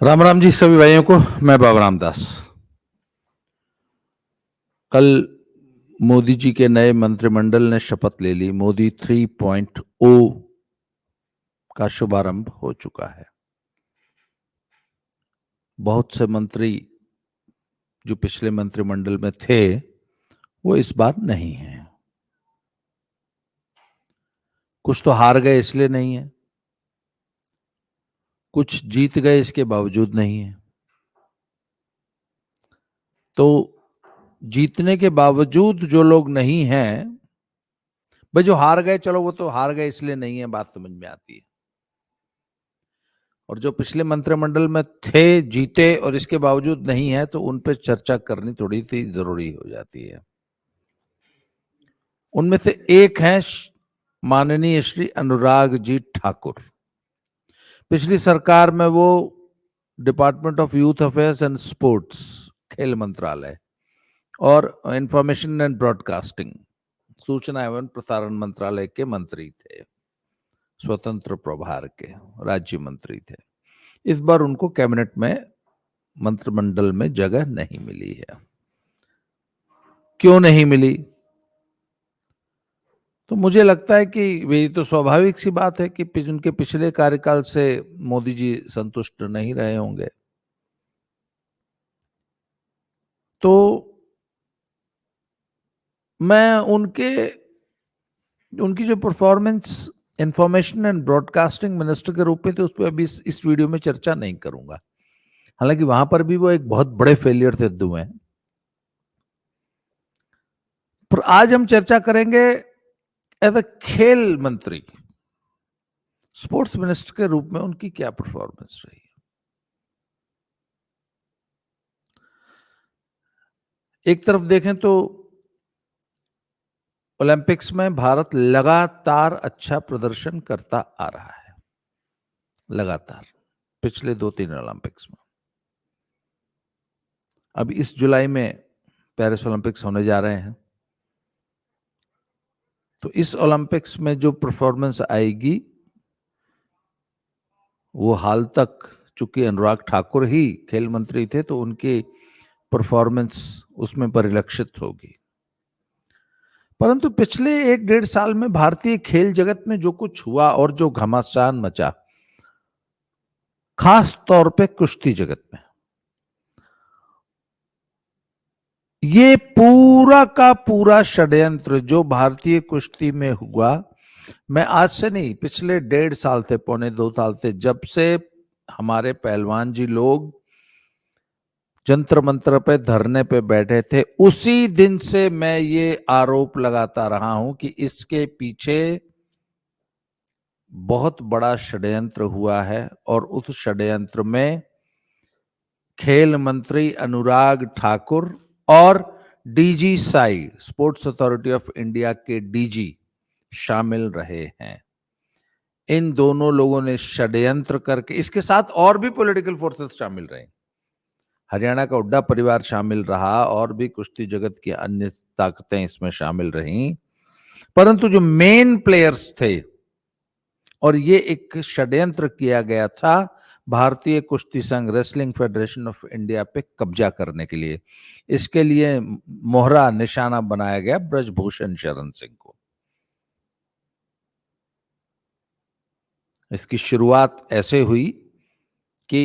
राम राम जी सभी भाइयों को। मैं बाबा रामदास। कल मोदी जी के नए मंत्रिमंडल ने शपथ ले ली। मोदी 3.0 का शुभारंभ हो चुका है। बहुत से मंत्री जो पिछले मंत्रिमंडल में थे वो इस बार नहीं हैं। कुछ तो हार गए इसलिए नहीं है, कुछ जीत गए इसके बावजूद नहीं है। तो जीतने के बावजूद जो लोग नहीं हैं, भाई जो हार गए चलो वो तो हार गए इसलिए नहीं है, बात समझ में आती है। और जो पिछले मंत्रिमंडल में थे, जीते और इसके बावजूद नहीं है, तो उन पर चर्चा करनी थोड़ी सी जरूरी हो जाती है। उनमें से एक है माननीय श्री अनुराग जी ठाकुर। पिछली सरकार में वो department of youth affairs and sports, खेल मंत्रालय और इंफॉर्मेशन एंड ब्रॉडकास्टिंग, सूचना एवं प्रसारण मंत्रालय के मंत्री थे, स्वतंत्र प्रभार के राज्य मंत्री थे। इस बार उनको कैबिनेट में, मंत्रिमंडल में जगह नहीं मिली है। क्यों नहीं मिली? तो मुझे लगता है कि ये तो स्वाभाविक सी बात है कि उनके पिछले कार्यकाल से मोदी जी संतुष्ट नहीं रहे होंगे। तो मैं उनकी जो performance information and broadcasting minister के रूप में, तो उस पर अभी इस वीडियो में चर्चा नहीं करूंगा। हालांकि वहां पर भी वो एक बहुत बड़े फेलियर सिद्ध हुए हैं। पर आज हम चर्चा करेंगे एज अ खेल मंत्री, स्पोर्ट्स मिनिस्टर के रूप में उनकी क्या परफॉर्मेंस रही। एक तरफ देखें तो ओलंपिक्स में भारत लगातार अच्छा प्रदर्शन करता आ रहा है, लगातार पिछले 2-3 ओलंपिक्स में। अब इस जुलाई में पेरिस ओलंपिक्स होने जा रहे हैं, तो इस ओलंपिक्स में जो परफॉर्मेंस आएगी वो हाल तक, चूंकि अनुराग ठाकुर ही खेल मंत्री थे, तो उनकी परफॉर्मेंस उसमें परिलक्षित होगी। परंतु पिछले 1-1.5 साल में भारतीय खेल जगत में जो कुछ हुआ और जो घमासान मचा, खास तौर पे कुश्ती जगत में, ये पूरा का पूरा षड्यंत्र जो भारतीय कुश्ती में हुआ, मैं आज से नहीं, पिछले 1.5 साल से, 1.25-2 साल से, जब से हमारे पहलवान जी लोग जंतर मंत्र पे धरने पे बैठे थे, उसी दिन से मैं ये आरोप लगाता रहा हूं कि इसके पीछे बहुत बड़ा षड्यंत्र हुआ है। और उस षड्यंत्र में खेल मंत्री अनुराग ठाकुर और DG Sai, sports authority of India के डीजी शामिल रहे हैं। इन दोनों लोगों ने षड्यंत्र करके, इसके साथ और भी पॉलिटिकल फोर्सेस शामिल रहे, हरियाणा का हुड्डा परिवार शामिल रहा और भी कुश्ती जगत की अन्य ताकतें इसमें शामिल रहीं, परंतु जो मेन प्लेयर्स थे, और ये एक षड्यंत्र किया गया था भारतीय कुश्ती संघ, रेसलिंग फेडरेशन ऑफ इंडिया पे कब्जा करने के लिए। इसके लिए मोहरा निशाना बनाया गया ब्रजभूषण शरण सिंह को। इसकी शुरुआत ऐसे हुई कि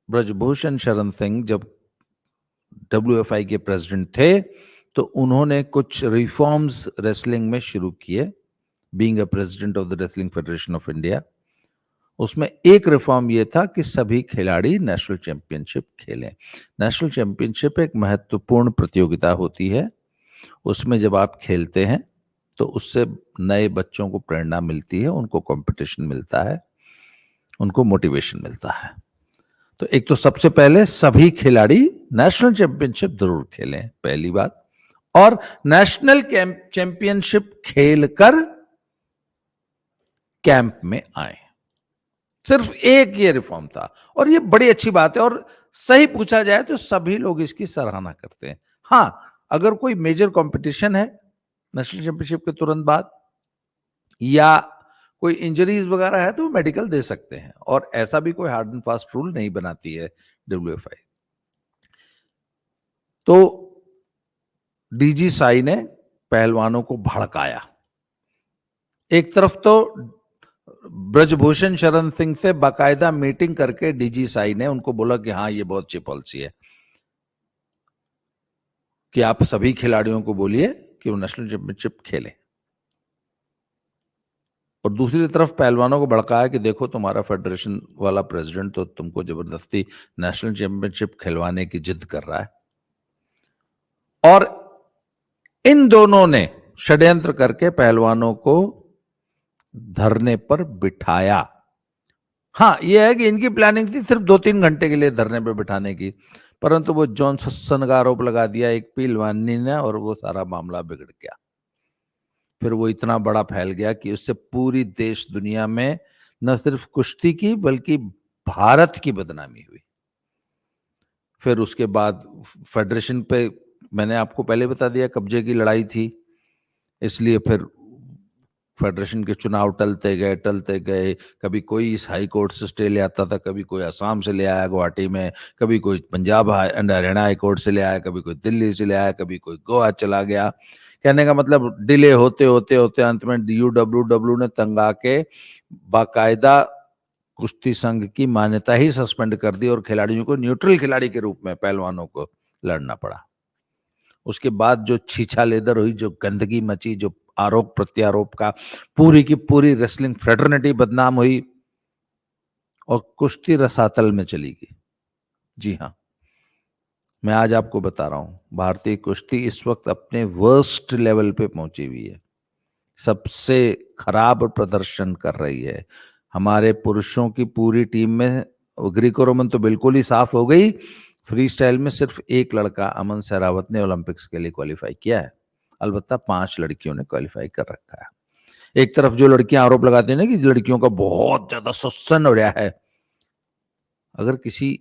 ब्रजभूषण शरण सिंह जब WFI के प्रेसिडेंट थे, तो उन्होंने कुछ रिफॉर्म्स रेसलिंग में शुरू किए, being a president of the wrestling federation of India. उसमें एक रिफॉर्म यह था कि सभी खिलाड़ी नेशनल चैंपियनशिप खेलें। नेशनल चैंपियनशिप एक महत्वपूर्ण प्रतियोगिता होती है। उसमें जब आप खेलते हैं तो उससे नए बच्चों को प्रेरणा मिलती है, उनको कंपटीशन मिलता है, उनको मोटिवेशन मिलता है। तो एक तो सबसे पहले सभी खिलाड़ी नेशनल चैंपियनशिप जरूर खेलें, पहली बात। और नेशनल चैंपियनशिप खेलकर कैंप में आए। सिर्फ एक ये रिफॉर्म था और ये बड़ी अच्छी बात है, और सही पूछा जाए तो सभी लोग इसकी सराहना करते हैं। हां, अगर कोई मेजर कंपटीशन है नेशनल चैंपियनशिप के तुरंत बाद, या कोई इंजरीज वगैरह है तो मेडिकल दे सकते हैं, और ऐसा भी कोई हार्ड एंड फास्ट रूल नहीं बनाती है WFI। तो डीजी साई ने पहलवानों को भड़काया। एक तरफ तो ब्रजभूषण शरण सिंह से बाकायदा मीटिंग करके डीजी साई ने उनको बोला कि हाँ ये बहुत अच्छी पॉलिसी है कि आप सभी खिलाड़ियों को बोलिए कि वो नेशनल चैंपियनशिप खेलें, और दूसरी तरफ पहलवानों को भड़काया कि देखो तुम्हारा फेडरेशन वाला प्रेसिडेंट तो तुमको जबरदस्ती नेशनल चैंपियनशिप खिलवाने की जिद कर रहा है। और इन दोनों ने षड्यंत्र करके पहलवानों को धरने पर बिठाया। हाँ, यह है कि इनकी प्लानिंग थी सिर्फ 2-3 घंटे के लिए धरने पर बिठाने की, परंतु वो जॉनसन का आरोप लगा दिया एक पहलवानी ने, और वो सारा मामला बिगड़ गया। फिर वो इतना बड़ा फैल गया कि उससे पूरी देश दुनिया में न सिर्फ कुश्ती की बल्कि भारत की बदनामी हुई। फिर उसके बाद फेडरेशन पे, मैंने आपको पहले बता दिया, कब्जे की लड़ाई थी, इसलिए फिर फेडरेशन के चुनाव टलते गए। कभी कोई इस हाई कोर्ट से स्टे ले आता था, कभी कोई असम से ले आया गुवाहाटी में, कभी कोई Punjab and Haryana high court से ले आया, कभी कोई दिल्ली से ले आया, कभी कोई गोवा चला गया। कहने का मतलब डिले होते होते होते अंत में UWW ने तंग आके बाकायदा कुश्ती संघ की मान्यता ही सस्पेंड कर दी और खिलाड़ियों को न्यूट्रल खिलाड़ी के रूप में पहलवानों को लड़ना पड़ा। उसके बाद जो छीछा लेदर हुई, जो गंदगी मची, जो आरोप प्रत्यारोप का, पूरी की पूरी रेसलिंग फ्रेटर्निटी बदनाम हुई और कुश्ती रसातल में चली गई। जी हाँ, मैं आज आपको बता रहा हूं, भारतीय कुश्ती इस वक्त अपने वर्स्ट लेवल पे पहुंची हुई है, सबसे खराब प्रदर्शन कर रही है। हमारे पुरुषों की पूरी टीम में ग्रीको रोमन तो बिल्कुल ही साफ हो गई, फ्री स्टाइल में सिर्फ एक लड़का अमन सहरावत ने ओलंपिक्स के लिए क्वालिफाई किया है, अलबत्ता 5 लड़कियों ने क्वालिफाई कर रखा है। एक तरफ जो लड़कियां आरोप लगाती हैं ना कि लड़कियों का बहुत ज्यादा शोषण हो रहा है, अगर किसी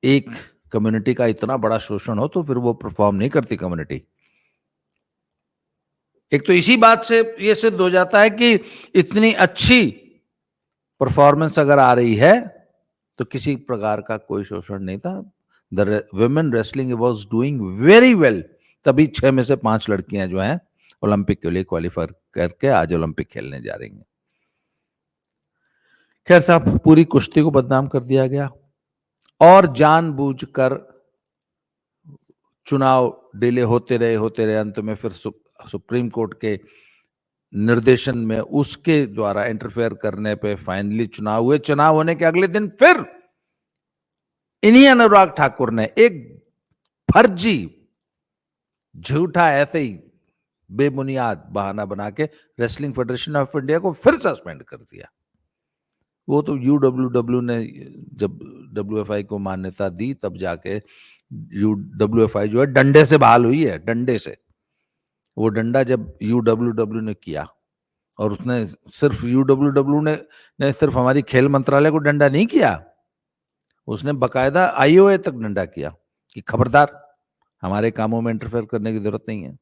एक कम्युनिटी का इतना बड़ा शोषण हो तो फिर वो परफॉर्म नहीं करती कम्युनिटी। एक तो इसी बात से ये सिद्ध हो जाता है कि इतनी अच्छी परफॉर्मेंस अगर आ रही है तो किसी प्रकार का कोई शोषण नहीं था। The women wrestling was doing very well, तभी 6 में से 5 लड़कियां जो हैं ओलंपिक के लिए क्वालिफाई करके आज ओलंपिक खेलने जा रही हैं। खैर साहब, पूरी कुश्ती को बदनाम कर दिया गया और जानबूझकर चुनाव डिले होते रहे। अंत में फिर सुप्रीम कोर्ट के निर्देशन में उसके द्वारा इंटरफेयर करने पे फाइनली चुनाव हुए। चुनाव होने के अगले दिन फिर इन्हीं अनुराग ठाकुर ने एक फर्जी झूठा ऐसे ही बेबुनियाद बहाना बना के रेसलिंग फेडरेशन ऑफ इंडिया को फिर सस्पेंड कर दिया। वो तो UWW ने जब WFI को मान्यता दी तब जाके WFI जो है डंडे से बहाल हुई है, डंडे से। वो डंडा जब UWW ने किया, और उसने सिर्फ UWW ने सिर्फ हमारी खेल मंत्रालय को डंडा नहीं किया, उसने बकायदा IOA तक डंडा किया कि खबरदार, हमारे कामों में इंटरफेयर करने की जरूरत नहीं है।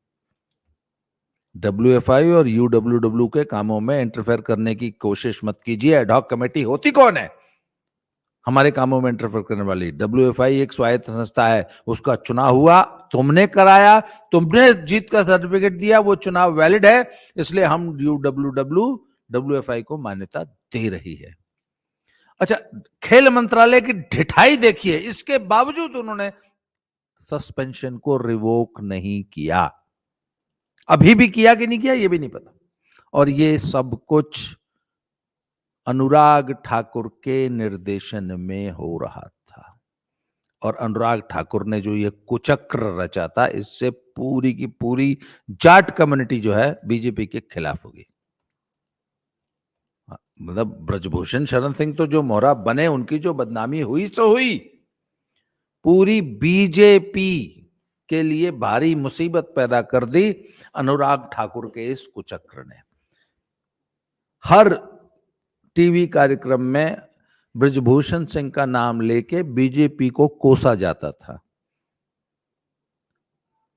WFI और UWW के कामों में इंटरफेयर करने की कोशिश मत कीजिए। एडहॉक कमेटी होती कौन है हमारे कामों में इंटरफेयर करने वाली? WFI एक स्वायत्त संस्था है, उसका चुनाव हुआ, तुमने कराया, तुमने जीत का सर्टिफिकेट दिया, वो चुनाव वैलिड है, इसलिए हम UWW WFI को मान्यता दे रही है। अच्छा, खेल मंत्रालय की ढिठाई देखिए, इसके बावजूद उन्होंने सस्पेंशन को रिवोक नहीं किया। अभी भी किया कि नहीं किया ये भी नहीं पता। और ये सब कुछ अनुराग ठाकुर के निर्देशन में हो रहा था, और अनुराग ठाकुर ने जो ये कुचक्र रचा था, इससे पूरी की पूरी जाट कम्युनिटी जो है बीजेपी के खिलाफ होगी। मतलब ब्रजभूषण शरण सिंह तो जो मोहरा बने, उनकी जो बदनामी हुई सो हुई, पूरी बीजेपी के लिए भारी मुसीबत पैदा कर दी अनुराग ठाकुर के इस कुचक्र ने। हर टीवी कार्यक्रम में ब्रजभूषण सिंह का नाम लेके बीजेपी को कोसा जाता था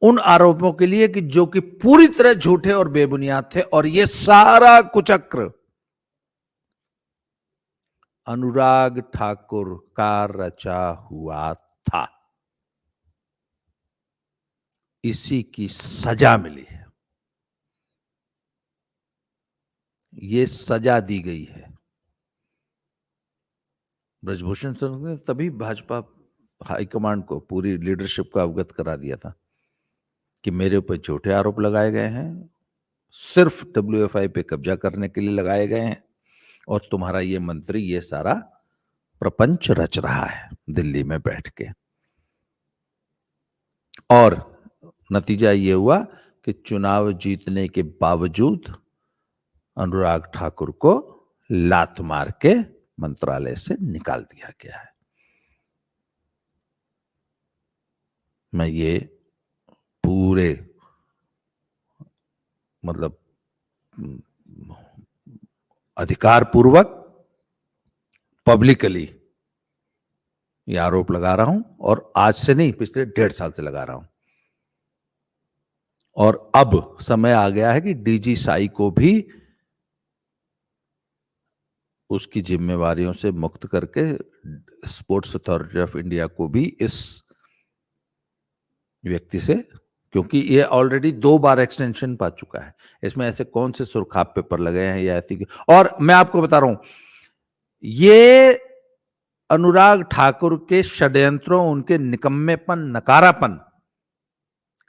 उन आरोपों के लिए कि जो कि पूरी तरह झूठे और बेबुनियाद थे, और ये सारा कुचक्र अनुराग ठाकुर का रचा हुआ था। इसी की सजा मिली है, ये सजा दी गई है। ब्रजभूषण सिंह ने तभी भाजपा हाईकमांड को, पूरी लीडरशिप को अवगत करा दिया था कि मेरे ऊपर झूठे आरोप लगाए गए हैं, सिर्फ WFI पे कब्जा करने के लिए लगाए गए हैं, और तुम्हारा ये मंत्री ये सारा प्रपंच रच रहा है दिल्ली में बैठ के। और नतीजा ये हुआ कि चुनाव जीतने के बावजूद अनुराग ठाकुर को लात मार के मंत्रालय से निकाल दिया गया है। मैं ये पूरे मतलब अधिकार पूर्वक पब्लिकली ये आरोप लगा रहा हूं, और आज से नहीं, पिछले 1.5 साल से लगा रहा हूं। और अब समय आ गया है कि डीजी साई को भी उसकी जिम्मेवारियों से मुक्त करके स्पोर्ट्स अथॉरिटी ऑफ इंडिया को भी इस व्यक्ति से, क्योंकि ये ऑलरेडी 2 बार एक्सटेंशन पा चुका है, इसमें ऐसे कौन से सुरखाब पेपर लगे हैं या ऐसी। और मैं आपको बता रहा हूं, ये अनुराग ठाकुर के षड्यंत्रों, उनके निकम्मेपन, नकारापन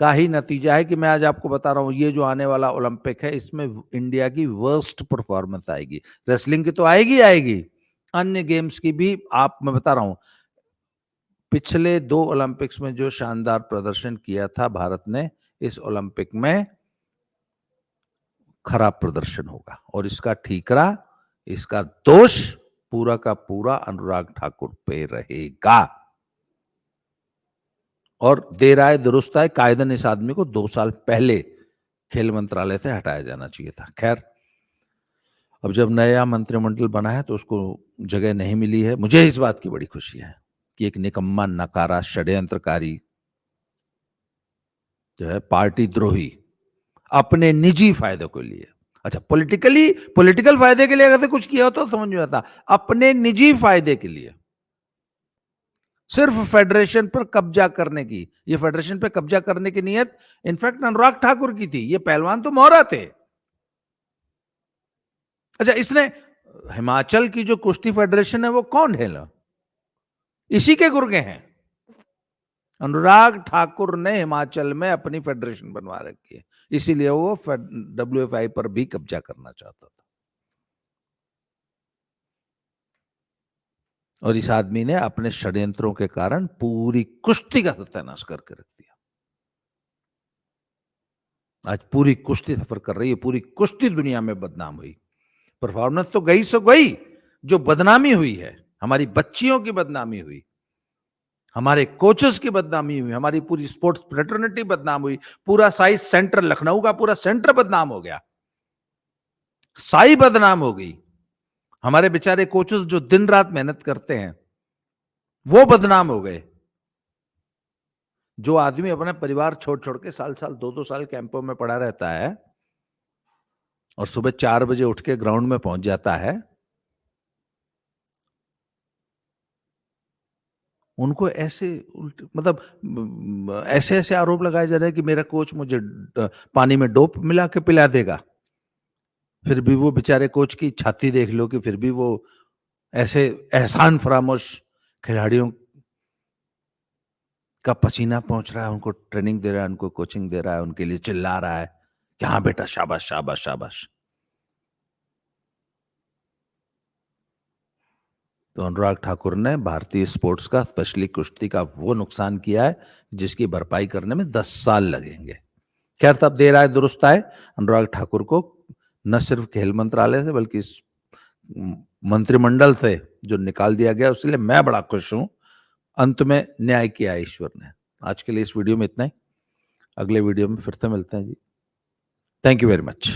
का ही नतीजा है कि मैं आज आपको बता रहा हूं, ये जो आने वाला ओलंपिक है इसमें इंडिया की वर्स्ट परफॉर्मेंस आएगी। रेसलिंग की तो आएगी आएगी, अन्य गेम्स की भी। मैं बता रहा हूं, पिछले 2 ओलंपिक्स में जो शानदार प्रदर्शन किया था भारत ने, इस ओलंपिक में खराब प्रदर्शन होगा, और इसका ठीकरा, इसका दोष पूरा का पूरा अनुराग ठाकुर पे रहेगा। और देर आए दुरुस्त आए, कायदन इस आदमी को 2 साल पहले खेल मंत्रालय से हटाया जाना चाहिए था। खैर, अब जब नया मंत्रिमंडल बना है तो उसको जगह नहीं मिली है। मुझे इस बात की बड़ी खुशी है कि एक निकम्मा, नकारा, षड्यंत्रकारी जो है, पार्टी द्रोही, अपने निजी फायदे के लिए, अच्छा पॉलिटिकल फायदे के लिए अगर कुछ किया हो तो समझ में आता, अपने निजी फायदे के लिए सिर्फ फेडरेशन पर कब्जा करने की, ये फेडरेशन पर कब्जा करने की नीयत इनफैक्ट अनुराग ठाकुर की थी। ये पहलवान तो मोहरा थे। अच्छा, इसने हिमाचल की जो कुश्ती फेडरेशन है वो कौन है? इसी के गुर्गे हैं। अनुराग ठाकुर ने हिमाचल में अपनी फेडरेशन बनवा रखी है, इसीलिए वो WFI पर भी कब्जा करना चाहता था। और इस आदमी ने अपने षड्यंत्रों के कारण पूरी कुश्ती का सत्यानाश करके रख दिया। आज पूरी कुश्ती सफर कर रही है, पूरी कुश्ती दुनिया में बदनाम हुई। परफॉर्मेंस तो गई सो गई, जो बदनामी हुई है, हमारी बच्चियों की बदनामी हुई, हमारे कोचेस की बदनामी हुई, हमारी पूरी स्पोर्ट्स फ्रेटर्निटी बदनाम हुई, पूरा साई सेंटर, लखनऊ का पूरा सेंटर बदनाम हो गया, साई बदनाम हो गई। हमारे बेचारे कोचेस जो दिन रात मेहनत करते हैं वो बदनाम हो गए। जो आदमी अपना परिवार छोड़ छोड़ के साल साल 2-2 साल कैंपों में पड़ा रहता है और सुबह 4 बजे उठ के ग्राउंड में पहुंच जाता है, उनको ऐसे मतलब ऐसे ऐसे आरोप लगाए जा रहे हैं कि मेरा कोच मुझे पानी में डोप मिला के पिला देगा। फिर भी वो बेचारे कोच की छाती देख लो कि फिर भी वो ऐसे एहसान फरामोश खिलाड़ियों का पसीना पहुंच रहा है, उनको ट्रेनिंग दे रहा है, उनको कोचिंग दे रहा है, उनके लिए चिल्ला रहा है कि हाँ बेटा, शाबाश शाबाश शाबाश। तो अनुराग ठाकुर ने भारतीय स्पोर्ट्स का, स्पेशली कुश्ती का, वो नुकसान किया है जिसकी भरपाई करने में 10 साल लगेंगे। खैर, तब देर आए दुरुस्त आए, अनुराग ठाकुर को न सिर्फ खेल मंत्रालय से बल्कि इस मंत्रिमंडल से जो निकाल दिया गया, उसके लिए मैं बड़ा खुश हूं। अंत में न्याय किया ईश्वर ने। आज के लिए इस वीडियो में इतना ही, अगले वीडियो में फिर से मिलते हैं जी। Thank you very much.